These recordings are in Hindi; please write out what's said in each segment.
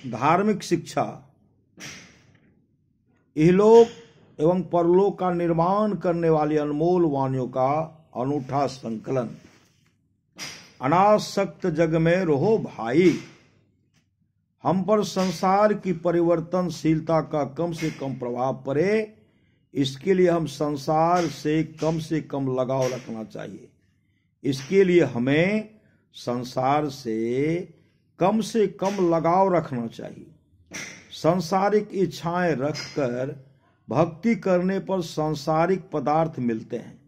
धार्मिक शिक्षा, इहलोक एवं परलोक का निर्माण करने वाली अनमोल वाणियों का अनूठा संकलन। अनासक्त जग में रहो भाई, हम पर संसार की परिवर्तनशीलता का कम से कम प्रभाव पड़े, इसके लिए हम संसार से कम लगाव रखना चाहिए। इसके लिए हमें संसार से कम लगाव रखना चाहिए। सांसारिक इच्छाएं रखकर भक्ति करने पर सांसारिक पदार्थ मिलते हैं,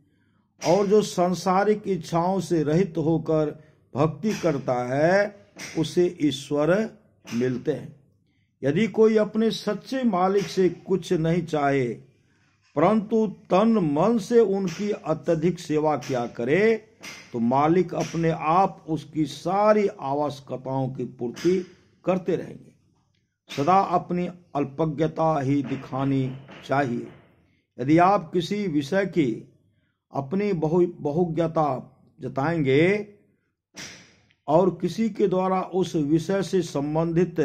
और जो सांसारिक इच्छाओं से रहित होकर भक्ति करता है उसे ईश्वर मिलते हैं। यदि कोई अपने सच्चे मालिक से कुछ नहीं चाहे परंतु तन मन से उनकी अत्यधिक सेवा किया करे, तो मालिक अपने आप उसकी सारी आवश्यकताओं की पूर्ति करते रहेंगे। सदा अपनी अल्पज्ञता ही दिखानी चाहिए। यदि आप किसी विषय की अपनी बहुज्ञता जताएंगे और किसी के द्वारा उस विषय से संबंधित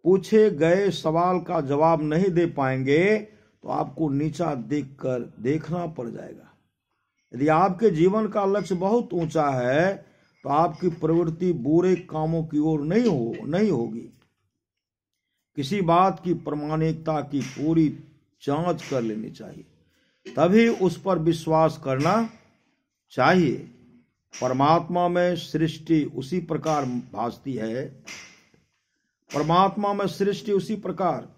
पूछे गए सवाल का जवाब नहीं दे पाएंगे तो आपको नीचा देखना पड़ जाएगा। यदि आपके जीवन का लक्ष्य बहुत ऊंचा है तो आपकी प्रवृत्ति बुरे कामों की ओर नहीं होगी। किसी बात की प्रामाणिकता की पूरी जांच कर लेनी चाहिए, तभी उस पर विश्वास करना चाहिए। परमात्मा में सृष्टि उसी प्रकार भासती है, परमात्मा में सृष्टि उसी प्रकार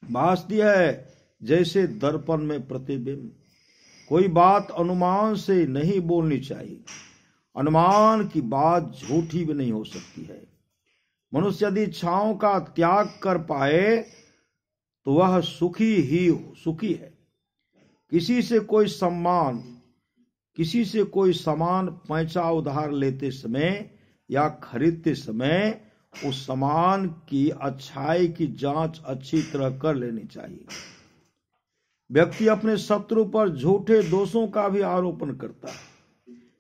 भासती है जैसे दर्पण में प्रतिबिंब। कोई बात अनुमान से नहीं बोलनी चाहिए, अनुमान की बात झूठी भी नहीं हो सकती है। मनुष्य यदि इच्छाओं का त्याग कर पाए तो वह सुखी है। किसी से कोई सामान पैसा उधार लेते समय या खरीदते समय उस सामान की अच्छाई की जांच अच्छी तरह कर लेनी चाहिए। व्यक्ति अपने शत्रु पर झूठे दोषों का भी आरोपण करता है।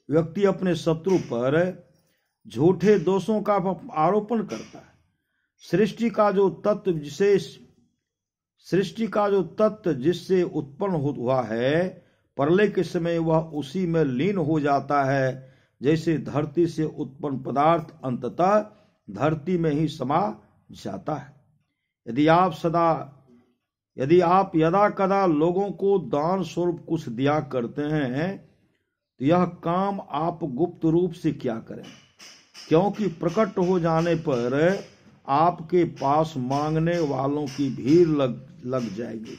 व्यक्ति अपने शत्रु पर झूठे दोषों का आरोपण करता है। सृष्टि का जो तत्व जिससे उत्पन्न हुआ है, प्रलय के समय वह उसी में लीन हो जाता है, जैसे धरती से उत्पन्न पदार्थ अंततः धरती में ही समा जाता है। यदि आप यदा कदा लोगों को दान स्वरूप कुछ दिया करते हैं तो यह काम आप गुप्त रूप से क्या करें, क्योंकि प्रकट हो जाने पर आपके पास मांगने वालों की भीड़ लग जाएगी।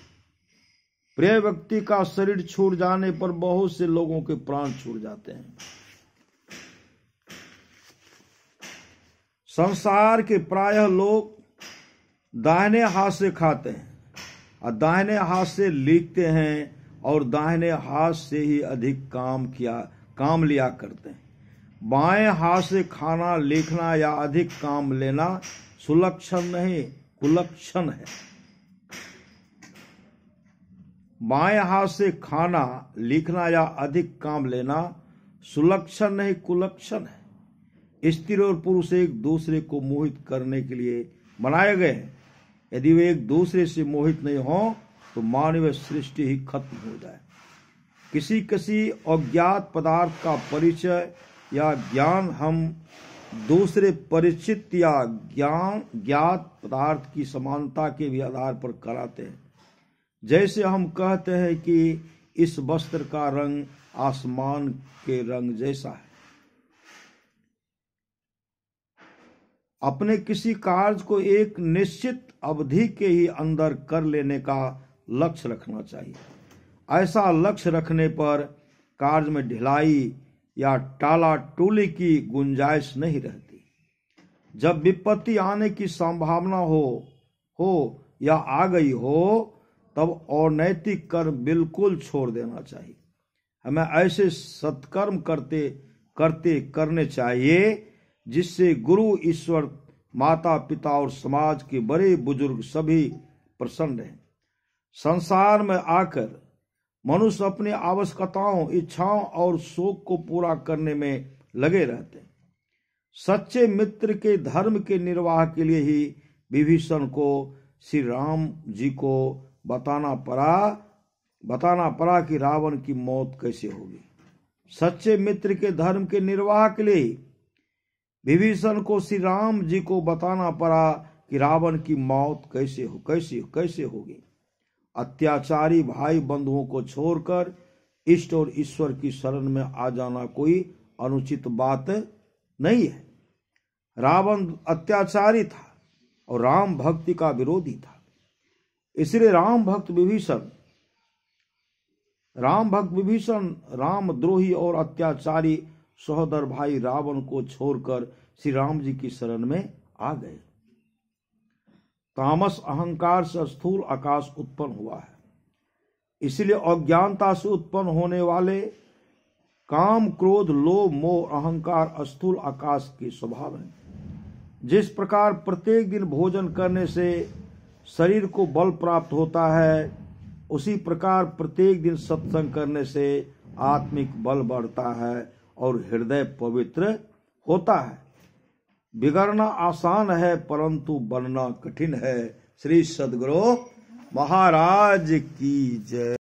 प्रिय व्यक्ति का शरीर छूट जाने पर बहुत से लोगों के प्राण छूट जाते हैं। संसार के प्रायः लोग दाहिने हाथ से खाते हैं और दाहिने हाथ से लिखते हैं और दाहिने हाथ से ही अधिक काम लिया करते हैं। बाएं हाथ से खाना, लिखना या अधिक काम लेना सुलक्षण नहीं, कुलक्षण है। बाएं हाथ से खाना, लिखना या अधिक काम लेना सुलक्षण नहीं, कुलक्षण है। स्त्री और पुरुष एक दूसरे को मोहित करने के लिए बनाए गए हैं। यदि वे एक दूसरे से मोहित नहीं हो तो मानव सृष्टि ही खत्म हो जाए। किसी अज्ञात पदार्थ का परिचय या ज्ञान हम दूसरे परिचित या ज्ञात पदार्थ की समानता के भी आधार पर कराते हैं। जैसे हम कहते हैं कि इस वस्त्र का रंग आसमान के रंग जैसा है। अपने किसी कार्य को एक निश्चित अवधि के ही अंदर कर लेने का लक्ष्य रखना चाहिए। ऐसा लक्ष्य रखने पर कार्य में ढिलाई या टालाटोली की गुंजाइश नहीं रहती। जब विपत्ति आने की संभावना हो या आ गई हो तब अनैतिक कर्म बिल्कुल छोड़ देना चाहिए। हमें ऐसे सत्कर्म करने चाहिए जिससे गुरु, ईश्वर, माता पिता और समाज के बड़े बुजुर्ग सभी प्रसन्न हैं। संसार में आकर मनुष्य अपनी आवश्यकताओं, इच्छाओं और शौक को पूरा करने में लगे रहते हैं। सच्चे मित्र के धर्म के निर्वाह के लिए ही विभीषण को श्री राम जी को बताना पड़ा कि रावण की मौत कैसे होगी। सच्चे मित्र के धर्म के निर्वाह के लिए विभीषण को श्री राम जी को बताना पड़ा कि रावण की मौत कैसे होगी। अत्याचारी भाई बंधुओं को छोड़कर इष्ट और ईश्वर की शरण में आ जाना कोई अनुचित बात नहीं है। रावण अत्याचारी था और राम भक्ति का विरोधी था, इसलिए राम भक्त विभीषण रामद्रोही और अत्याचारी सहोदर भाई रावण को छोड़कर श्री राम जी की शरण में आ गए। तामस अहंकार से स्थूल आकाश उत्पन्न हुआ है, इसलिए अज्ञानता से उत्पन्न होने वाले काम, क्रोध, लोभ, मोह, अहंकार स्थूल आकाश के स्वभाव हैं। जिस प्रकार प्रत्येक दिन भोजन करने से शरीर को बल प्राप्त होता है, उसी प्रकार प्रत्येक दिन सत्संग करने से आत्मिक बल बढ़ता है और हृदय पवित्र होता है। बिगड़ना आसान है परंतु बनना कठिन है। श्री सद्गुरु महाराज की जय।